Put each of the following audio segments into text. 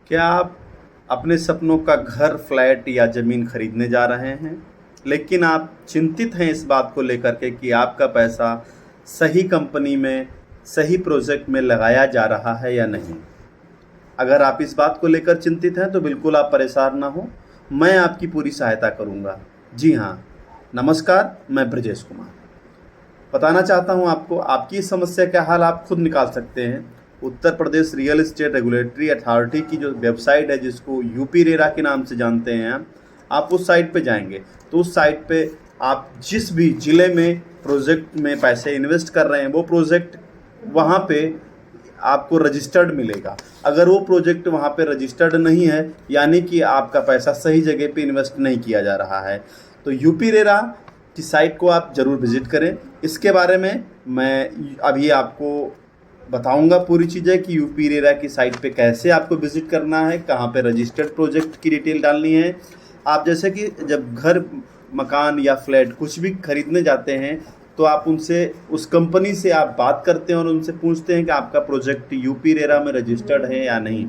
क्या आप अपने सपनों का घर, फ्लैट या ज़मीन खरीदने जा रहे हैं, लेकिन आप चिंतित हैं इस बात को लेकर के कि आपका पैसा सही कंपनी में, सही प्रोजेक्ट में लगाया जा रहा है या नहीं? अगर आप इस बात को लेकर चिंतित हैं तो बिल्कुल आप परेशान ना हो, मैं आपकी पूरी सहायता करूंगा। जी हाँ, नमस्कार, मैं ब्रजेश कुमार। बताना चाहता हूं आपको, आपकी इस समस्या का हल आप खुद निकाल सकते हैं। Uttar Pradesh real estate regulatory authority की जो वेबसाइट है, जिसको यूपी रेरा के नाम से जानते हैं आप उस साइट पे जाएंगे तो उस साइट पे आप जिस भी ज़िले में प्रोजेक्ट में पैसे इन्वेस्ट कर रहे हैं वो प्रोजेक्ट वहाँ पे आपको रजिस्टर्ड मिलेगा। अगर वो प्रोजेक्ट वहाँ पे रजिस्टर्ड नहीं है, यानी कि आपका पैसा सही जगह पे इन्वेस्ट नहीं किया जा रहा है, तो यूपी रेरा की साइट को आप ज़रूर विज़िट करें। इसके बारे में मैं अभी आपको बताऊंगा पूरी चीज़ें कि यूपी रेरा की साइट पे कैसे आपको विज़िट करना है, कहाँ पे रजिस्टर्ड प्रोजेक्ट की डिटेल डालनी है। आप जैसे कि जब घर, मकान या फ्लैट कुछ भी खरीदने जाते हैं तो आप उनसे, उस कंपनी से आप बात करते हैं और उनसे पूछते हैं कि आपका प्रोजेक्ट यूपी रेरा में रजिस्टर्ड है या नहीं।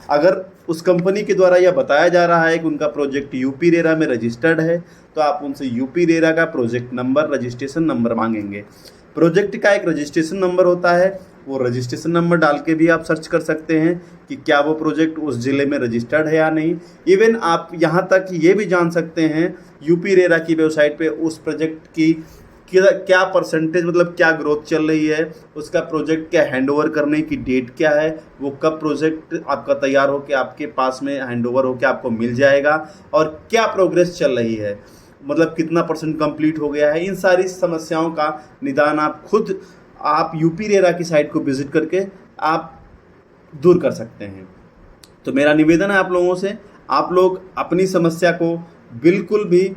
अगर उस कंपनी के द्वारा यह बताया जा रहा है कि उनका प्रोजेक्ट यूपी रेरा में रजिस्टर्ड है तो आप उनसे यूपी रेरा का प्रोजेक्ट नंबर, रजिस्ट्रेशन नंबर मांगेंगे। प्रोजेक्ट का एक रजिस्ट्रेशन नंबर होता है, वो रजिस्ट्रेशन नंबर डाल के भी आप सर्च कर सकते हैं कि क्या वो प्रोजेक्ट उस ज़िले में रजिस्टर्ड है या नहीं। इवन आप यहाँ तक ये भी जान सकते हैं यूपी रेरा की वेबसाइट पे उस प्रोजेक्ट की क्या परसेंटेज, मतलब क्या ग्रोथ चल रही है, उसका प्रोजेक्ट क्या हैंडओवर करने की डेट क्या है, वो कब प्रोजेक्ट आपका तैयार होकर आपके पास में हैंडओवर होकर आपको मिल जाएगा, और क्या प्रोग्रेस चल रही है, मतलब कितना परसेंट कंप्लीट हो गया है। इन सारी समस्याओं का निदान आप यूपी रेरा की साइट को विजिट करके आप दूर कर सकते हैं। तो मेरा निवेदन है आप लोगों से, आप लोग अपनी समस्या को बिल्कुल भी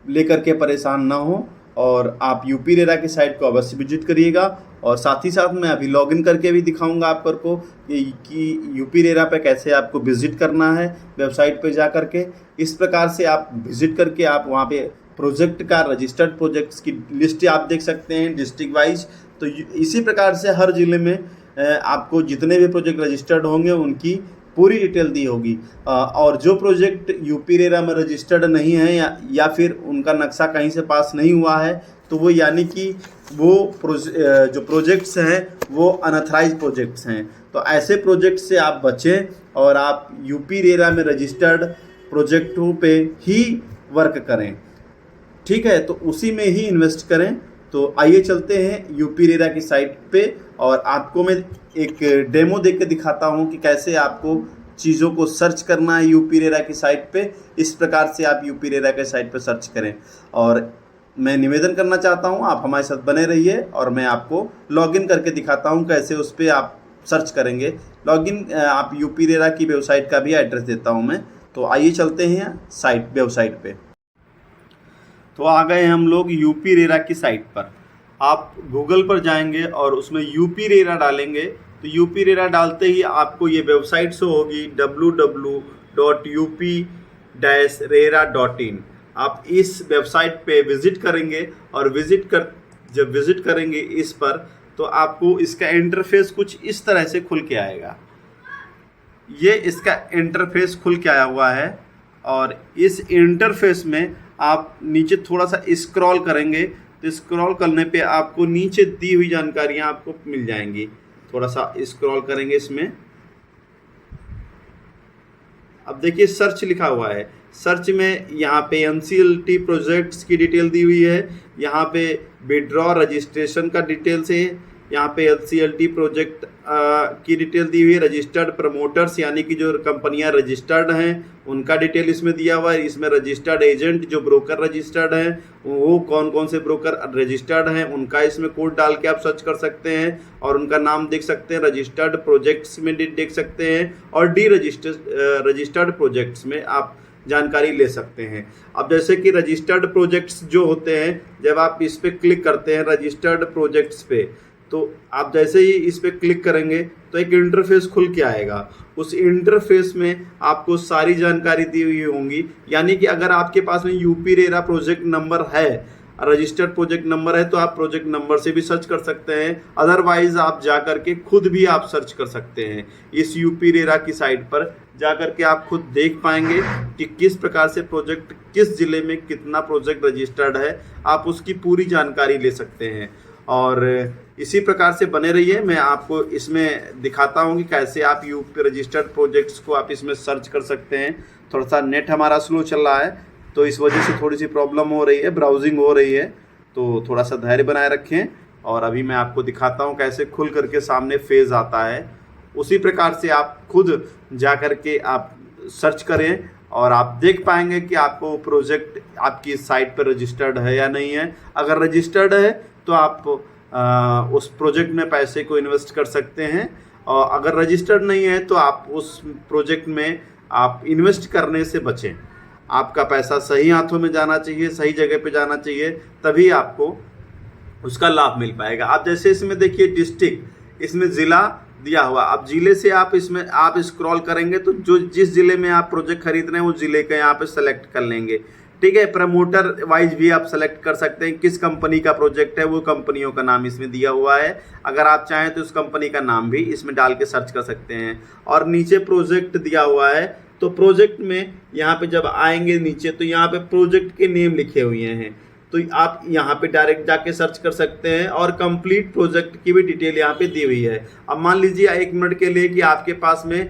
लेकर के परेशान ना हो और आप यूपी रेरा की साइट को अवश्य विजिट करिएगा। और साथ ही साथ मैं अभी लॉगिन करके भी दिखाऊंगा आप को कि यूपी रेरा पे कैसे आपको विजिट करना है वेबसाइट पे जा करके। इस प्रकार से आप विजिट करके आप वहाँ पे प्रोजेक्ट का, रजिस्टर्ड प्रोजेक्ट्स की लिस्ट आप देख सकते हैं डिस्ट्रिक्ट वाइज। तो इसी प्रकार से हर ज़िले में आपको जितने भी प्रोजेक्ट रजिस्टर्ड होंगे उनकी पूरी डिटेल दी होगी। और जो प्रोजेक्ट यूपी रेरा में रजिस्टर्ड नहीं है या फिर उनका नक्शा कहीं से पास नहीं हुआ है, तो वो यानी कि वो जो प्रोजेक्ट्स हैं वो अनऑथराइज्ड प्रोजेक्ट्स हैं। तो ऐसे प्रोजेक्ट से आप बचें और आप यूपी रेरा में रजिस्टर्ड प्रोजेक्टों पे ही वर्क करें, ठीक है, तो उसी में ही इन्वेस्ट करें। तो आइए चलते हैं यूपी रेरा की साइट पे और आपको मैं एक डेमो देख के दिखाता हूँ कि कैसे आपको चीज़ों को सर्च करना है यूपी रेरा की साइट पे। इस प्रकार से आप यूपी रेरा के साइट पे सर्च करें। और मैं निवेदन करना चाहता हूँ आप हमारे साथ बने रहिए और मैं आपको लॉगिन करके दिखाता हूँ कैसे उस पर आप सर्च करेंगे। लॉगिन आप यूपी रेरा की वेबसाइट का भी एड्रेस देता हूँ मैं। तो आइए चलते हैं वेबसाइट पे। तो आ गए हम लोग यूपी रेरा की साइट पर। आप गूगल पर जाएंगे और उसमें यूपी रेरा डालेंगे तो यूपी रेरा डालते ही आपको ये वेबसाइट शो होगी www.up-rera.in। आप इस वेबसाइट पे विज़िट करेंगे और जब विज़िट करेंगे इस पर तो आपको इसका इंटरफेस कुछ इस तरह से खुल के आएगा। ये इसका इंटरफेस खुल के आया हुआ है और इस इंटरफेस में आप नीचे थोड़ा सा स्क्रॉल करेंगे तो स्क्रॉल करने पे आपको नीचे दी हुई जानकारियां आपको मिल जाएंगी। थोड़ा सा स्क्रॉल करेंगे इसमें, अब देखिए सर्च लिखा हुआ है। सर्च में यहाँ पे एनसीएलटी प्रोजेक्ट्स की डिटेल दी हुई है, यहाँ पे विड्रॉ रजिस्ट्रेशन का डिटेल्स है, यहाँ पे एनसीएलटी प्रोजेक्ट की डिटेल दी हुई है। रजिस्टर्ड प्रमोटर्स यानी कि जो कंपनियां रजिस्टर्ड हैं उनका डिटेल इसमें दिया हुआ है। इसमें रजिस्टर्ड एजेंट, जो ब्रोकर रजिस्टर्ड हैं, वो कौन कौन से ब्रोकर रजिस्टर्ड हैं उनका इसमें कोड डाल के आप सर्च कर सकते हैं और उनका नाम देख सकते हैं। रजिस्टर्ड प्रोजेक्ट्स में देख सकते हैं और रजिस्टर्ड प्रोजेक्ट्स में आप जानकारी ले सकते हैं। अब जैसे कि रजिस्टर्ड प्रोजेक्ट्स जो होते हैं, जब आप इस पर क्लिक करते हैं रजिस्टर्ड प्रोजेक्ट्स पे, तो आप जैसे ही इस पर क्लिक करेंगे तो एक इंटरफेस खुल के आएगा। उस इंटरफेस में आपको सारी जानकारी दी हुई होंगी, यानी कि अगर आपके पास में यूपी रेरा प्रोजेक्ट नंबर है रजिस्टर्ड प्रोजेक्ट नंबर है तो आप प्रोजेक्ट नंबर से भी सर्च कर सकते हैं, अदरवाइज आप जा करके खुद भी आप सर्च कर सकते हैं। इस यूपी रेरा की साइट पर जा करके आप खुद देख पाएंगे कि किस प्रकार से प्रोजेक्ट किस जिले में कितना प्रोजेक्ट रजिस्टर्ड है, आप उसकी पूरी जानकारी ले सकते हैं। और इसी प्रकार से बने रहिए, मैं आपको इसमें दिखाता हूँ कि कैसे आप यूपी रजिस्टर्ड प्रोजेक्ट्स को आप इसमें सर्च कर सकते हैं। थोड़ा सा नेट हमारा स्लो चल रहा है तो इस वजह से थोड़ी सी प्रॉब्लम हो रही है, ब्राउजिंग हो रही है, तो थोड़ा सा धैर्य बनाए रखें। और अभी मैं आपको दिखाता हूँ कैसे खुल करके सामने फेज आता है। उसी प्रकार से आप खुद जा कर के आप सर्च करें और आप देख पाएंगे कि आपको प्रोजेक्ट आपकी साइट पर रजिस्टर्ड है या नहीं है। अगर रजिस्टर्ड है तो आप उस प्रोजेक्ट में पैसे को इन्वेस्ट कर सकते हैं, और अगर रजिस्टर्ड नहीं है तो आप उस प्रोजेक्ट में आप इन्वेस्ट करने से बचें। आपका पैसा सही हाथों में जाना चाहिए, सही जगह पे जाना चाहिए, तभी आपको उसका लाभ मिल पाएगा। आप जैसे इसमें देखिए डिस्ट्रिक्ट, इसमें ज़िला दिया हुआ, अब जिले से आप इसमें आप स्क्रॉल करेंगे तो जो जिस जिले में आप प्रोजेक्ट खरीद रहे हैं उस जिले का यहाँ पे सेलेक्ट कर लेंगे। ठीक है, प्रमोटर वाइज भी आप सेलेक्ट कर सकते हैं, किस कंपनी का प्रोजेक्ट है वो कंपनियों का नाम इसमें दिया हुआ है। अगर आप चाहें तो उस कंपनी का नाम भी इसमें डाल के सर्च कर सकते हैं। और नीचे प्रोजेक्ट दिया हुआ है, तो प्रोजेक्ट में यहाँ पे जब आएंगे नीचे तो यहाँ पे प्रोजेक्ट के नेम लिखे हुए हैं, तो आप यहाँ पे डायरेक्ट जाके सर्च कर सकते हैं। और कंप्लीट प्रोजेक्ट की भी डिटेल यहाँ पे दी हुई है। अब मान लीजिए 1 मिनट के लिए कि आपके पास में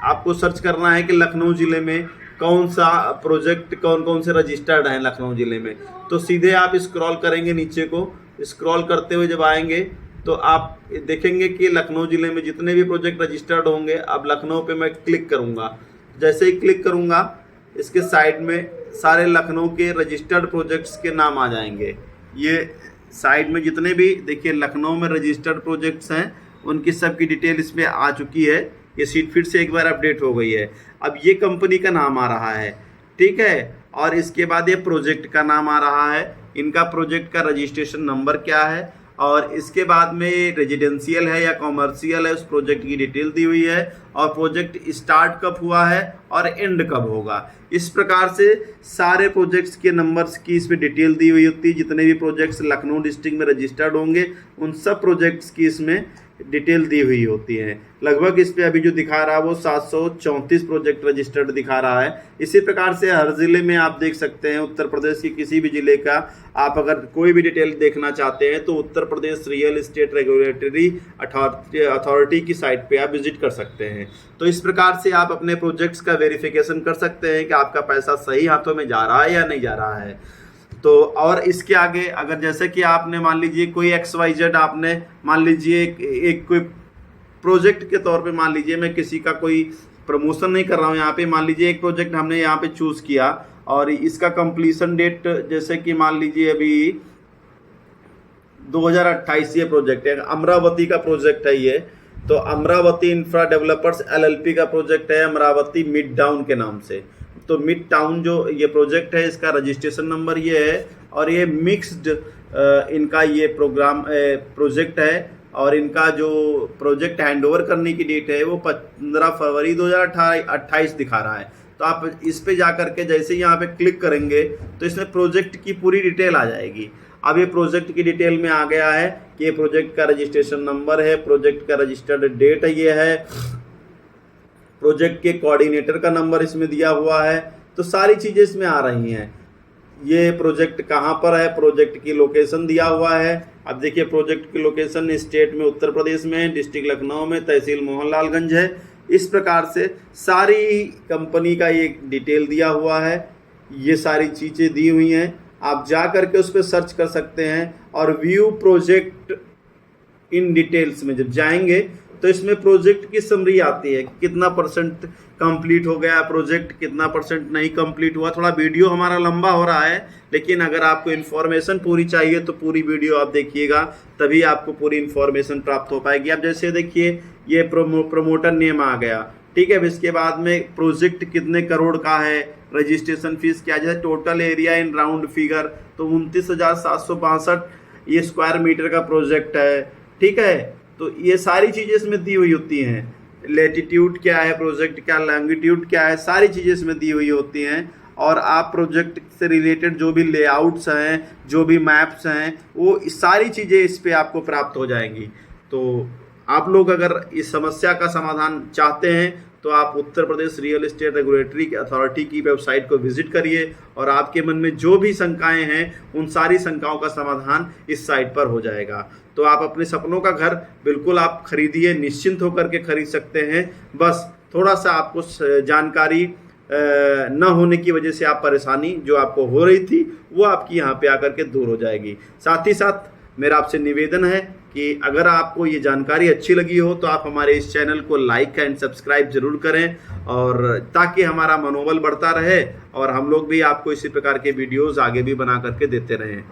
आपको सर्च करना है कि लखनऊ ज़िले में कौन सा प्रोजेक्ट कौन कौन से रजिस्टर्ड हैं लखनऊ ज़िले में, तो सीधे आप स्क्रॉल करेंगे नीचे को, स्क्रॉल करते हुए जब आएंगे तो आप देखेंगे कि लखनऊ ज़िले में जितने भी प्रोजेक्ट रजिस्टर्ड होंगे, अब लखनऊ पे मैं क्लिक करूँगा, जैसे ही क्लिक करूँगा इसके साइड में सारे लखनऊ के रजिस्टर्ड प्रोजेक्ट्स के नाम आ जाएंगे। ये साइड में जितने भी देखिए लखनऊ में रजिस्टर्ड प्रोजेक्ट्स हैं उनकी सब की डिटेल इसमें आ चुकी है। ये सीट फिर से एक बार अपडेट हो गई है। अब ये कंपनी का नाम आ रहा है, ठीक है, और इसके बाद ये प्रोजेक्ट का नाम आ रहा है, इनका प्रोजेक्ट का रजिस्ट्रेशन नंबर क्या है, और इसके बाद में रेजिडेंशियल है या कॉमर्शियल है उस प्रोजेक्ट की डिटेल दी हुई है, और प्रोजेक्ट स्टार्ट कब हुआ है और एंड कब होगा। इस प्रकार से सारे प्रोजेक्ट्स के नंबर्स की इसमें डिटेल दी हुई होती है। जितने भी प्रोजेक्ट्स लखनऊ डिस्ट्रिक्ट में रजिस्टर्ड होंगे उन सब प्रोजेक्ट्स की इसमें डिटेल दी हुई होती है। लगभग इस पे अभी जो दिखा रहा है वो 734 प्रोजेक्ट रजिस्टर्ड दिखा रहा है। इसी प्रकार से हर ज़िले में आप देख सकते हैं, उत्तर प्रदेश के किसी भी ज़िले का आप अगर कोई भी डिटेल देखना चाहते हैं तो Uttar Pradesh real estate regulatory authority की साइट पे आप विजिट कर सकते हैं। तो इस प्रकार से आप अपने प्रोजेक्ट्स का वेरिफिकेशन कर सकते हैं कि आपका पैसा सही हाथों में जा रहा है या नहीं जा रहा है। तो और इसके आगे अगर जैसे कि आपने मान लीजिए कोई XYZ आपने मान लीजिए एक कोई प्रोजेक्ट के तौर पे मान लीजिए, मैं किसी का कोई प्रमोशन नहीं कर रहा हूँ, यहाँ पे मान लीजिए एक प्रोजेक्ट हमने यहाँ पे चूज़ किया और इसका कंप्लीशन डेट जैसे कि मान लीजिए अभी 2028 ये प्रोजेक्ट है, अमरावती का प्रोजेक्ट है ये। तो अमरावती इंफ्रा डेवलपर्स LLP का प्रोजेक्ट है, अमरावती मिड टाउन के नाम से। तो मिड टाउन जो ये प्रोजेक्ट है इसका रजिस्ट्रेशन नंबर ये है, और ये मिक्स्ड इनका ये प्रोजेक्ट है, और इनका जो प्रोजेक्ट हैंडओवर करने की डेट है वो 15 फरवरी 2028 दिखा रहा है। तो आप इस पे जा करके जैसे ही यहाँ पे क्लिक करेंगे तो इसमें प्रोजेक्ट की पूरी डिटेल आ जाएगी। अब ये प्रोजेक्ट की डिटेल में आ गया है कि ये प्रोजेक्ट का रजिस्ट्रेशन नंबर है, प्रोजेक्ट का रजिस्टर्ड डेट ये है, प्रोजेक्ट के कोऑर्डिनेटर का नंबर इसमें दिया हुआ है। तो सारी चीज़ें इसमें आ रही हैं। ये प्रोजेक्ट कहाँ पर है, प्रोजेक्ट की लोकेशन दिया हुआ है। अब देखिए प्रोजेक्ट की लोकेशन स्टेट में उत्तर प्रदेश में है, डिस्ट्रिक्ट लखनऊ में, तहसील मोहनलालगंज है। इस प्रकार से सारी कंपनी का ये डिटेल दिया हुआ है, ये सारी चीज़ें दी हुई हैं। आप जा करके उस पर सर्च कर सकते हैं। और व्यू प्रोजेक्ट इन डिटेल्स में जब जाएंगे तो इसमें प्रोजेक्ट की समरी आती है, कितना % कंप्लीट हो गया प्रोजेक्ट, कितना % नहीं कंप्लीट हुआ। थोड़ा वीडियो हमारा लंबा हो रहा है, लेकिन अगर आपको इन्फॉर्मेशन पूरी चाहिए तो पूरी वीडियो आप देखिएगा, तभी आपको पूरी इन्फॉर्मेशन प्राप्त हो पाएगी। अब जैसे देखिए ये प्रमोटर नेम आ गया, ठीक है। इसके बाद में प्रोजेक्ट कितने करोड़ का है, रजिस्ट्रेशन फीस क्या, जैसे total area in round figure तो 29,762 ये स्क्वायर मीटर का प्रोजेक्ट है, ठीक है। तो ये सारी चीज़ें इसमें दी हुई होती हैं। लेटीट्यूड क्या है प्रोजेक्ट का, लॉन्गिट्यूड क्या है, सारी चीज़ें इसमें दी हुई होती हैं। और आप प्रोजेक्ट से रिलेटेड जो भी लेआउट्स हैं, जो भी मैप्स हैं, वो सारी चीज़ें इस पे आपको प्राप्त हो जाएंगी। तो आप लोग अगर इस समस्या का समाधान चाहते हैं तो आप Uttar Pradesh real estate regulatory authority की वेबसाइट को विजिट करिए और आपके मन में जो भी शंकाएं हैं उन सारी शंकाओं का समाधान इस साइट पर हो जाएगा। तो आप अपने सपनों का घर बिल्कुल आप खरीदिए, निश्चिंत होकर के खरीद सकते हैं। बस थोड़ा सा आपको जानकारी न होने की वजह से आप परेशानी जो आपको हो रही थी वो आपकी यहाँ पे आकर के दूर हो जाएगी। साथ ही साथ मेरा आपसे निवेदन है कि अगर आपको ये जानकारी अच्छी लगी हो तो आप हमारे इस चैनल को लाइक एंड सब्सक्राइब जरूर करें, और ताकि हमारा मनोबल बढ़ता रहे और हम लोग भी आपको इसी प्रकार के वीडियोस आगे भी बना करके देते रहें।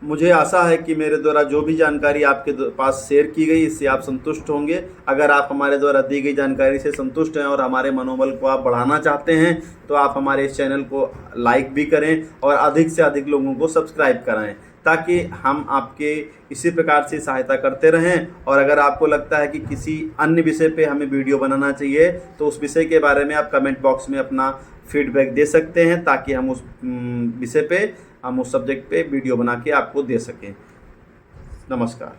मुझे आशा है कि मेरे द्वारा जो भी जानकारी आपके पास शेयर की गई इससे आप संतुष्ट होंगे। अगर आप हमारे द्वारा दी गई जानकारी से संतुष्ट हैं और हमारे मनोबल को आप बढ़ाना चाहते हैं तो आप हमारे इस चैनल को लाइक भी करें और अधिक से अधिक लोगों को सब्सक्राइब कराएं, ताकि हम आपके इसी प्रकार से सहायता करते रहें। और अगर आपको लगता है कि किसी अन्य विषय पे हमें वीडियो बनाना चाहिए तो उस विषय के बारे में आप कमेंट बॉक्स में अपना फीडबैक दे सकते हैं, ताकि हम उस विषय पे, हम उस सब्जेक्ट पे वीडियो बना के आपको दे सकें। नमस्कार।